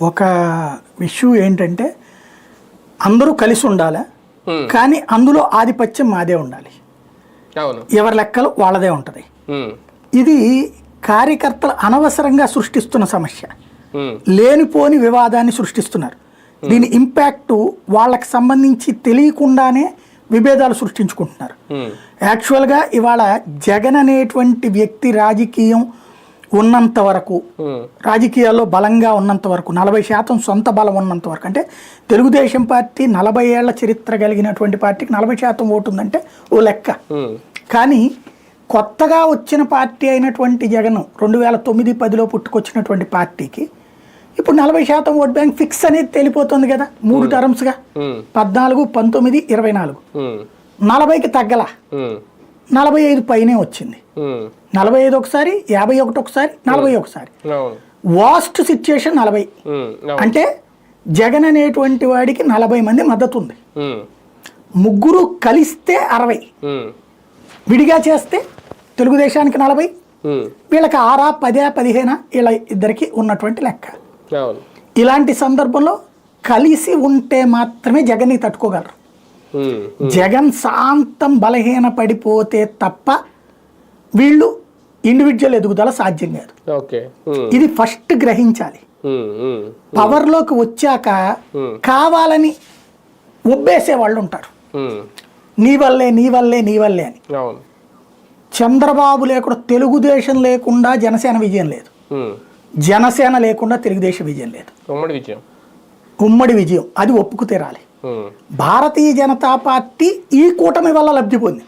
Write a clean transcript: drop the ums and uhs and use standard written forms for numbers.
ఒక ఇష్యూ ఏంటంటే అందరూ కలిసి ఉండాలి, కానీ అందులో ఆధిపత్యం మాదే ఉండాలి, ఎవరి లెక్కలు వాళ్ళదే ఉంటుంది. ఇది కార్యకర్తలు అనవసరంగా సృష్టిస్తున్న సమస్య, లేనిపోని వివాదాన్ని సృష్టిస్తున్నారు. దీని ఇంపాక్ట్ వాళ్ళకి సంబంధించి తెలియకుండానే విభేదాలు సృష్టించుకుంటున్నారు. యాక్చువల్గా ఇవాళ జగన్ అనేటువంటి వ్యక్తి రాజకీయం ఉన్నంత వరకు, రాజకీయాల్లో బలంగా ఉన్నంత వరకు, 40% సొంత బలం ఉన్నంత వరకు, అంటే తెలుగుదేశం పార్టీ 40 ఏళ్ల చరిత్ర కలిగినటువంటి పార్టీకి 40% ఓటు ఉందంటే ఓ లెక్క. కానీ కొత్తగా వచ్చిన పార్టీ అయినటువంటి జగన్ 2009-10లో పుట్టుకొచ్చినటువంటి పార్టీకి ఇప్పుడు 40% ఓట్ బ్యాంక్ ఫిక్స్ అనేది తెలిపోతుంది కదా. 3 టర్మ్స్గా 14, 19, 24 40కి తగ్గల, 45 పైనే వచ్చింది. 45 ఒకసారి, 51 ఒకసారి, 40 ఒకసారి. Vast situation 40. అంటే జగన్ అనేటువంటి వాడికి 40 మంది మద్దతు ఉంది. ముగ్గురు కలిస్తే 60, విడిగా చేస్తే తెలుగుదేశానికి 40, వీళ్ళకి 6, 10, 15 వీళ్ళ ఇద్దరికి ఉన్నటువంటి లెక్క. ఇలాంటి సందర్భంలో కలిసి ఉంటే మాత్రమే జగన్ని తట్టుకోగలరు. జగన్ శాంతం బలహీన పడిపోతే తప్ప వీళ్ళు ఇండివిజువల్ ఎదుగుదల సాధ్యం కాదు. ఇది ఫస్ట్ గ్రహించాలి. పవర్లోకి వచ్చాక కావాలని ఒబ్బేసే వాళ్ళు ఉంటారు, నీ వల్లే నీ వల్లే నీ వల్లే అని. చంద్రబాబు లేకుండా తెలుగుదేశం లేకుండా జనసేన విజయం లేదు, జనసేన లేకుండా తెలుగుదేశం విజయం లేదు. ఉమ్మడి విజయం అది ఒప్పుకు తీరాలి. భారతీయ జనతా పార్టీ ఈ కూటమి వల్ల లబ్ధి పొంది.